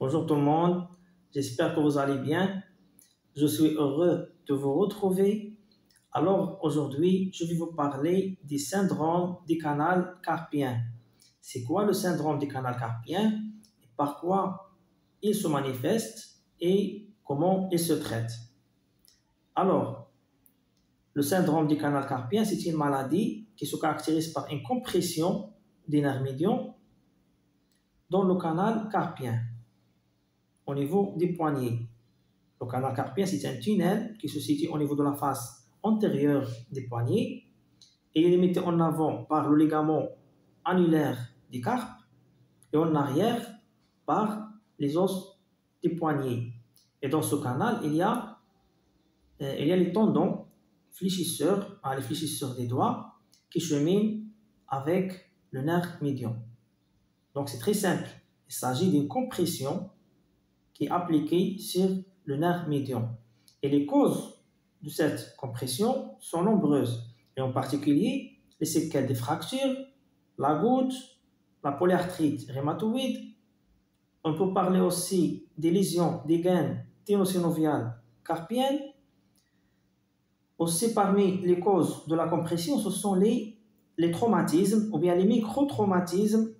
Bonjour tout le monde, j'espère que vous allez bien. Je suis heureux de vous retrouver. Alors aujourd'hui, je vais vous parler du syndrome du canal carpien. C'est quoi le syndrome du canal carpien? Par quoi il se manifeste et comment il se traite? Alors, le syndrome du canal carpien, c'est une maladie qui se caractérise par une compression des nerfs médians dans le canal carpien, au niveau des poignets. Le canal carpien, c'est un tunnel qui se situe au niveau de la face antérieure des poignets et il est limité en avant par le ligament annulaire du carpe et en arrière par les os des poignets. Et dans ce canal, il y a les tendons fléchisseurs, les fléchisseurs des doigts qui cheminent avec le nerf médian. Donc c'est très simple. Il s'agit d'une compression qui est appliquée sur le nerf médian. Et les causes de cette compression sont nombreuses, et en particulier les séquelles des fractures, la goutte, la polyarthrite rhumatoïde. On peut parler aussi des lésions des gaines ténosynoviales carpiennes. Aussi, parmi les causes de la compression, ce sont les traumatismes ou bien les micro-traumatismes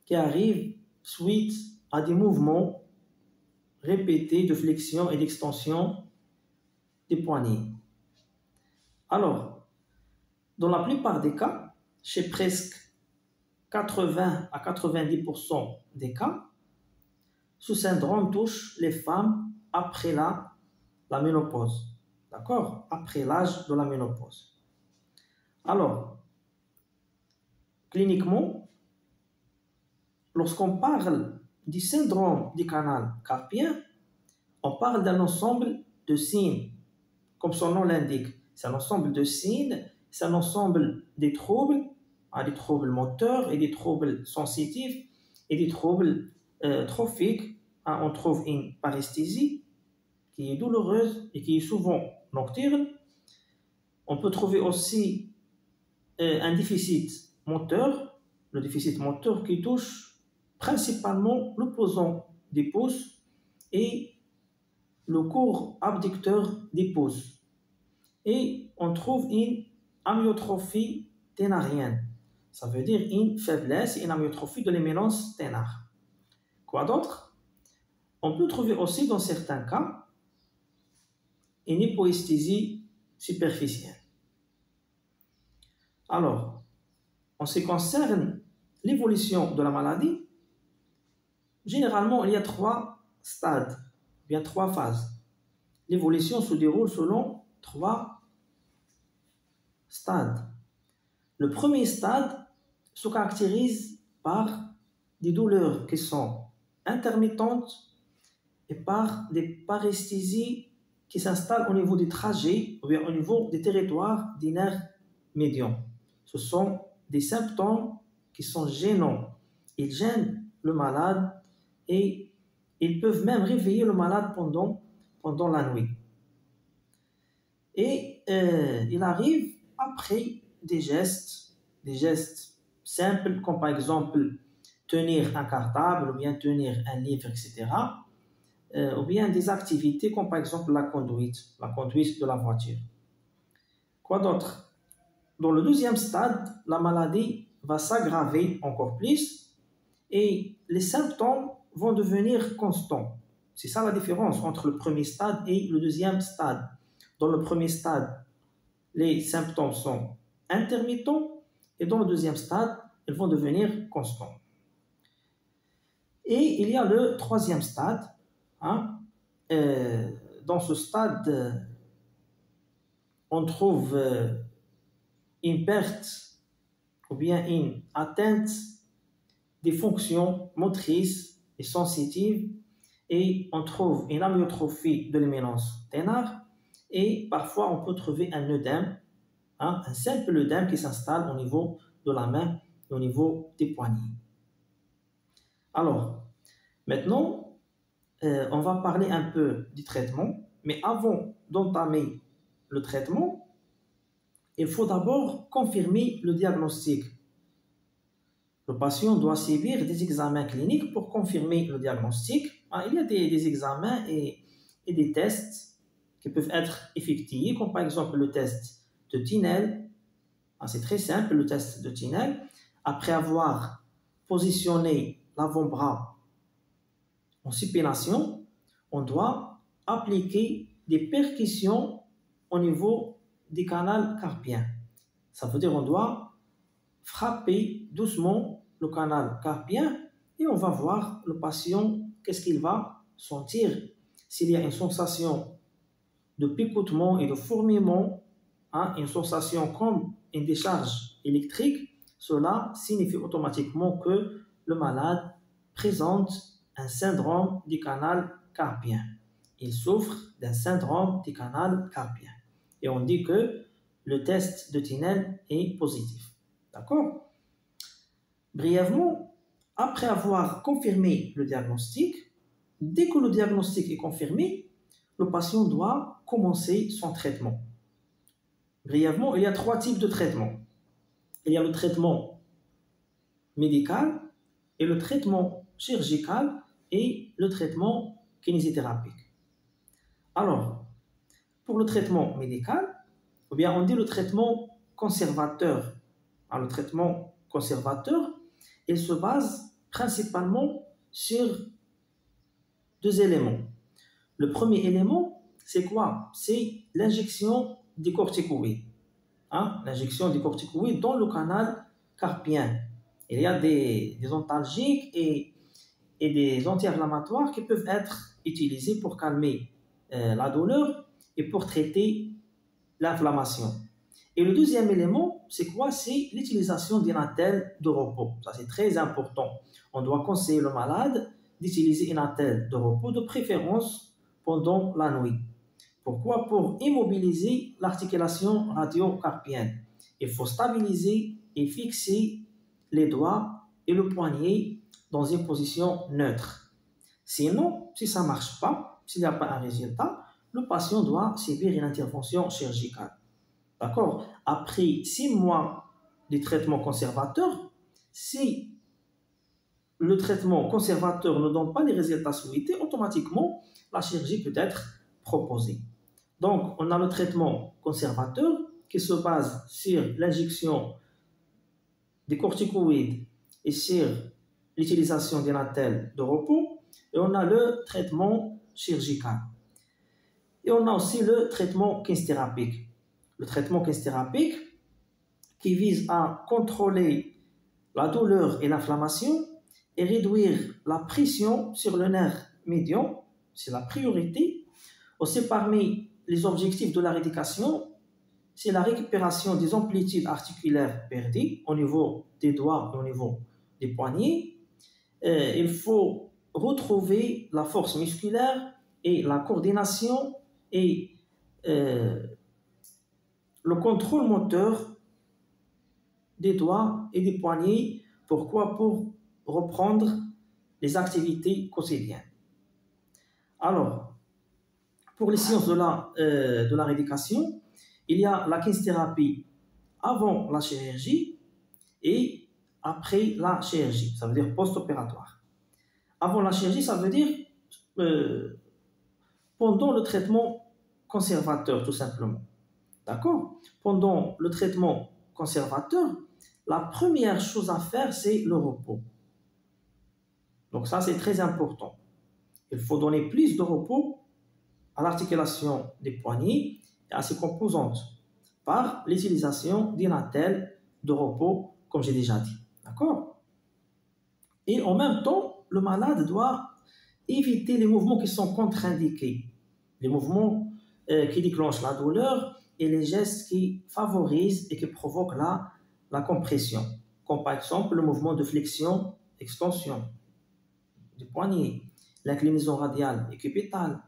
qui arrivent suite à des mouvements répétés de flexion et d'extension des poignets. Alors, dans la plupart des cas, chez presque 80 à 90% des cas, ce syndrome touche les femmes après la ménopause. D'accord? Après l'âge de la ménopause. Alors, cliniquement, lorsqu'on parle du syndrome du canal carpien, on parle d'un ensemble de signes, comme son nom l'indique. C'est un ensemble de signes, c'est un ensemble des troubles moteurs et des troubles sensitifs et des troubles trophiques. On trouve une paresthésie qui est douloureuse et qui est souvent nocturne. On peut trouver aussi un déficit moteur, le déficit moteur qui touche principalement l'opposant des pouces et le court abducteur des pouces. Et on trouve une amyotrophie ténarienne. Ça veut dire une faiblesse et une amyotrophie de l'éminence ténare. Quoi d'autre? On peut trouver aussi dans certains cas une hypoesthésie superficielle. Alors, en ce qui concerne l'évolution de la maladie, généralement il y a 3 stades, bien 3 phases. L'évolution se déroule selon 3 stades. Le premier stade se caractérise par des douleurs qui sont intermittentes et par des paresthésies qui s'installent au niveau des trajets ou bien au niveau des territoires des nerfs médians. Ce sont des symptômes qui sont gênants. Ils gênent le malade et ils peuvent même réveiller le malade pendant la nuit. Et il arrive après des gestes simples, comme par exemple tenir un cartable, ou bien tenir un livre, etc. Ou bien des activités comme par exemple la conduite de la voiture. Quoi d'autre? Dans le deuxième stade, la maladie va s'aggraver encore plus et les symptômes vont devenir constants. C'est ça la différence entre le premier stade et le deuxième stade. Dans le premier stade, les symptômes sont intermittents et dans le deuxième stade, ils vont devenir constants. Et il y a le troisième stade. Dans ce stade, on trouve une perte ou bien une atteinte des fonctions motrices et sensitives et on trouve une amyotrophie de l'éminence ténare et parfois on peut trouver un œdème, un simple œdème qui s'installe au niveau de la main et au niveau des poignets. Alors, maintenant, on va parler un peu du traitement, mais avant d'entamer le traitement, il faut d'abord confirmer le diagnostic. Le patient doit subir des examens cliniques pour confirmer le diagnostic. Il y a des examens et des tests qui peuvent être effectués, comme par exemple le test de Tinel. C'est très simple, le test de Tinel. Après avoir positionné l'avant-bras en supination, on doit appliquer des percussions au niveau du canal carpien. Ça veut dire qu'on doit frapper doucement le canal carpien et on va voir le patient qu'est-ce qu'il va sentir. S'il y a une sensation de picotement et de fourmillement, une sensation comme une décharge électrique, cela signifie automatiquement que le malade présente un syndrome du canal carpien. Il souffre d'un syndrome du canal carpien. Et on dit que le test de Tinel est positif. D'accord? Brièvement, après avoir confirmé le diagnostic, dès que le diagnostic est confirmé, le patient doit commencer son traitement. Brièvement, il y a 3 types de traitements. Il y a le traitement médical et le traitement chirurgical et le traitement kinésithérapique. Alors, pour le traitement médical, ou bien on dit le traitement conservateur. Le traitement conservateur, il se base principalement sur 2 éléments. Le premier élément, c'est quoi? C'est l'injection des corticoïdes. L'injection des corticoïdes dans le canal carpien. Il y a des antalgiques et des anti-inflammatoires qui peuvent être utilisés pour calmer la douleur et pour traiter l'inflammation. Et le deuxième élément, c'est quoi? C'est l'utilisation d'une attelle de repos. Ça, c'est très important. On doit conseiller le malade d'utiliser une attelle de repos, de préférence pendant la nuit. Pourquoi? Pour immobiliser l'articulation radio-carpienne. Il faut stabiliser et fixer les doigts et le poignet dans une position neutre. Sinon, si ça ne marche pas, s'il n'y a pas un résultat, le patient doit subir une intervention chirurgicale. D'accord? Après 6 mois de traitement conservateur, si le traitement conservateur ne donne pas les résultats souhaités, automatiquement, la chirurgie peut être proposée. Donc, on a le traitement conservateur qui se base sur l'injection des corticoïdes et sur l'utilisation d'une attelle de repos. Et on a le traitement chirurgical. Et on a aussi le traitement kinésithérapique. Le traitement kinésithérapique qui vise à contrôler la douleur et l'inflammation et réduire la pression sur le nerf médian, c'est la priorité. Aussi, parmi les objectifs de la rééducation, c'est la récupération des amplitudes articulaires perdues au niveau des doigts et au niveau des poignets. Il faut retrouver la force musculaire et la coordination et le contrôle moteur des doigts et des poignets. Pourquoi? Pour reprendre les activités quotidiennes. Alors, pour les séances de la rééducation, il y a la kinésithérapie avant la chirurgie et après la chirurgie, ça veut dire post-opératoire. Avant la chirurgie, ça veut dire pendant le traitement conservateur, tout simplement. D'accord? Pendant le traitement conservateur, la première chose à faire, c'est le repos. Donc ça, c'est très important. Il faut donner plus de repos à l'articulation des poignets et à ses composantes par l'utilisation d'une attelle de repos, comme j'ai déjà dit. D'accord? Et en même temps, le malade doit éviter les mouvements qui sont contre-indiqués, les mouvements qui déclenchent la douleur et les gestes qui favorisent et qui provoquent la compression, comme par exemple le mouvement de flexion, extension du poignet, l'inclinaison radiale et cupitale.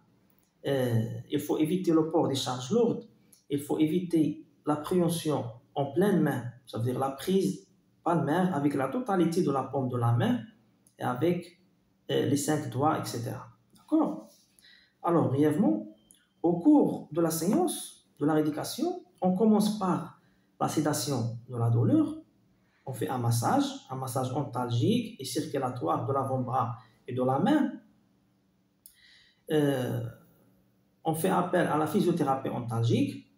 Il faut éviter le port des charges lourdes, il faut éviter la préhension en pleine main, ça veut dire la prise palmaire avec la totalité de la paume de la main et avec les 5 doigts, etc. D'accord? Alors, brièvement, au cours de la séance de la rééducation, on commence par la sédation de la douleur, on fait un massage ontalgique et circulatoire de l'avant-bras et de la main. On fait appel à la physiothérapie ontalgique,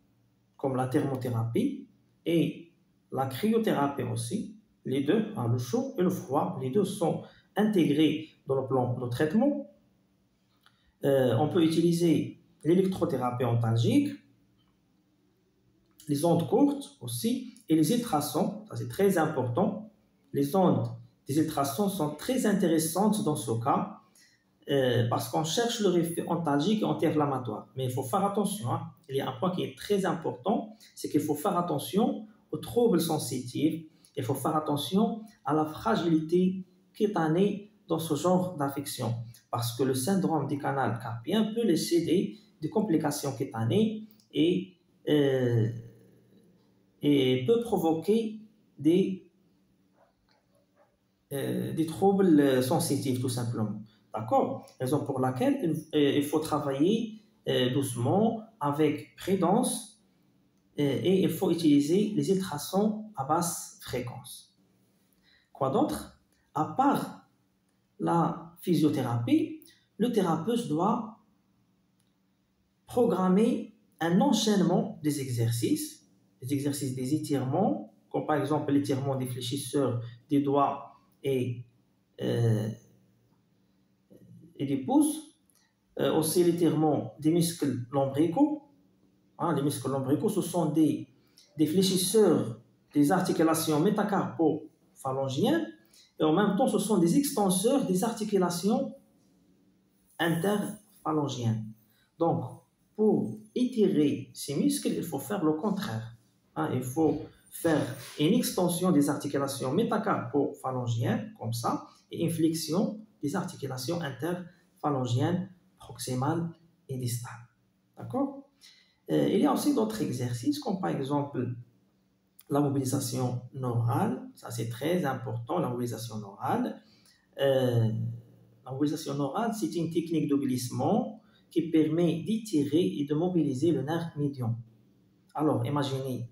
comme la thermothérapie et la cryothérapie aussi. Les deux, le chaud et le froid, les deux sont intégrés dans le plan de traitement. On peut utiliser l'électrothérapie ontalgique, les ondes courtes aussi, et les ultrasons, ça c'est très important. Les ondes des ultrasons sont très intéressantes dans ce cas, parce qu'on cherche le effet ontalgique et anti-inflammatoire. Mais il faut faire attention, il y a un point qui est très important, c'est qu'il faut faire attention aux troubles sensitifs, il faut faire attention à la fragilité cutanée dans ce genre d'affection, parce que le syndrome du canal carpien peut laisser des complications cutanées et peut provoquer des troubles sensitifs tout simplement. D'accord? Raison pour laquelle il faut travailler doucement, avec prudence, et il faut utiliser les ultrasons à basse fréquence. Quoi d'autre? À part la physiothérapie, le thérapeute doit programmer un enchaînement des exercices des étirements, comme par exemple l'étirement des fléchisseurs des doigts et des pouces, aussi l'étirement des muscles lombricaux. Les muscles lombricaux, ce sont des fléchisseurs des articulations métacarpo-phalangiennes, et en même temps, ce sont des extenseurs des articulations interphalangiennes. Donc, pour étirer ces muscles, il faut faire le contraire. Il faut faire une extension des articulations métacarpo-phalangiennes, comme ça, et une flexion des articulations interphalangiennes proximales et distales. D'accord? Il y a aussi d'autres exercices, comme par exemple la mobilisation neurale. Ça, c'est très important, la mobilisation neurale. La mobilisation neurale, c'est une technique de glissement qui permet d'étirer et de mobiliser le nerf médian. Alors, imaginez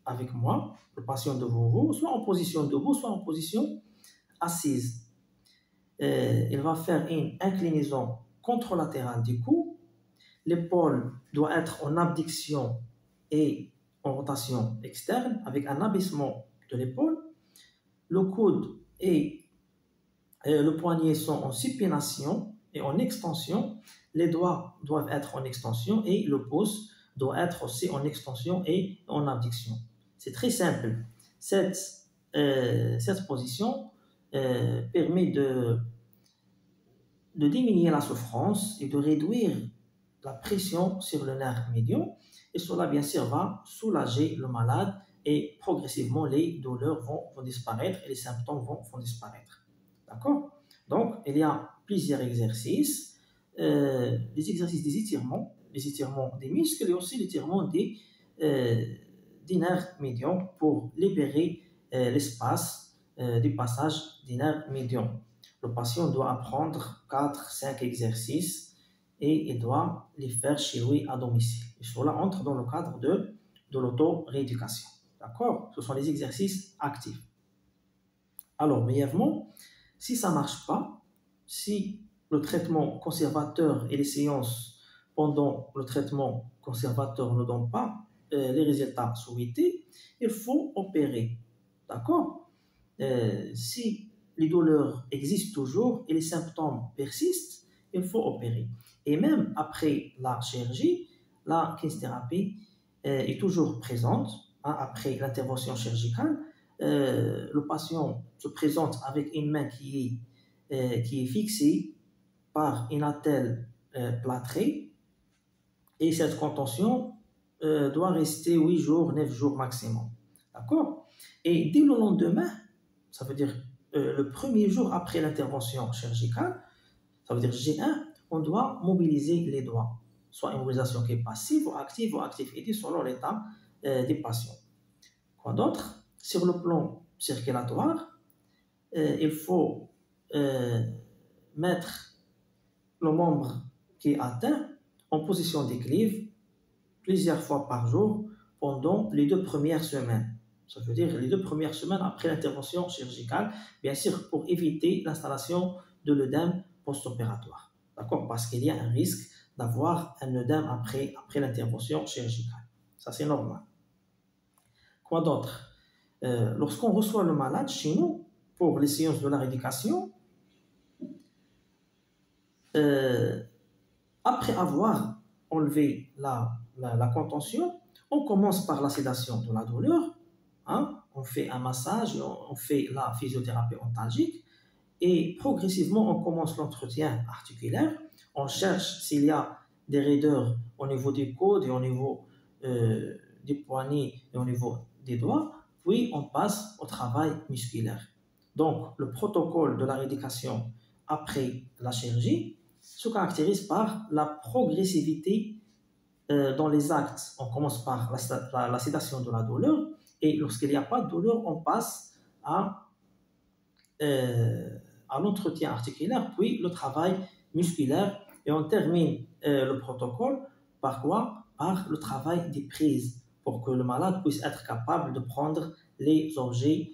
avec moi le patient devant vous, soit en position debout, soit en position assise. Il va faire une inclinaison contralatérale du cou. L'épaule doit être en abduction et en rotation externe, avec un abaissement de l'épaule. Le coude et le poignet sont en supination et en extension. Les doigts doivent être en extension et le pouce doit être aussi en extension et en abduction. C'est très simple. Cette position permet de diminuer la souffrance et de réduire la pression sur le nerf médian, et cela bien sûr va soulager le malade et progressivement les douleurs vont disparaître et les symptômes vont disparaître. D'accord? Donc il y a plusieurs exercices, les exercices des étirements des muscles et aussi l'étirement des nerfs médians pour libérer l'espace du passage des nerfs médians. Le patient doit apprendre 4-5 exercices et il doit les faire chez lui à domicile. Et cela entre dans le cadre de l'auto-rééducation. D'accord? Ce sont les exercices actifs. Alors, brièvement, si ça ne marche pas, si le traitement conservateur et les séances pendant le traitement conservateur ne donnent pas les résultats souhaités, il faut opérer. D'accord? Si les douleurs existent toujours et les symptômes persistent, il faut opérer. Et même après la chirurgie, la kinésithérapie est toujours présente. Après l'intervention chirurgicale, le patient se présente avec une main qui est fixée par une attelle plâtrée, et cette contention doit rester 8 jours, 9 jours maximum. D'accord? Et dès le lendemain, ça veut dire le premier jour après l'intervention chirurgicale, ça veut dire G1, on doit mobiliser les doigts, soit une mobilisation qui est passive ou active aidée selon l'état des patients. Quoi d'autre? Sur le plan circulatoire, il faut mettre le membre qui est atteint en position d'équilibre plusieurs fois par jour pendant les 2 premières semaines. Ça veut dire les 2 premières semaines après l'intervention chirurgicale, bien sûr, pour éviter l'installation de l'œdème post-opératoire. D'accord? Parce qu'il y a un risque d'avoir un œdème après l'intervention chirurgicale. Ça, c'est normal. Quoi d'autre? Lorsqu'on reçoit le malade chez nous pour les séances de la rééducation, après avoir enlevé la contention, on commence par la sédation de la douleur, hein, on fait un massage, on fait la physiothérapie ontalgique et progressivement on commence l'entretien articulaire, on cherche s'il y a des raideurs au niveau des coudes et au niveau des poignets et au niveau des doigts, puis on passe au travail musculaire. Donc le protocole de la rééducation après la chirurgie se caractérise par la progressivité dans les actes. On commence par la sédation de la douleur et lorsqu'il n'y a pas de douleur, on passe à l'entretien articulaire, puis le travail musculaire et on termine le protocole par quoi? Par le travail des prises pour que le malade puisse être capable de prendre les objets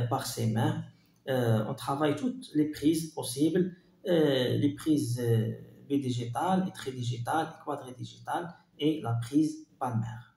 par ses mains. On travaille toutes les prises possibles, les prises bidigitales, tridigitales, quadridigitales et la prise palmaire.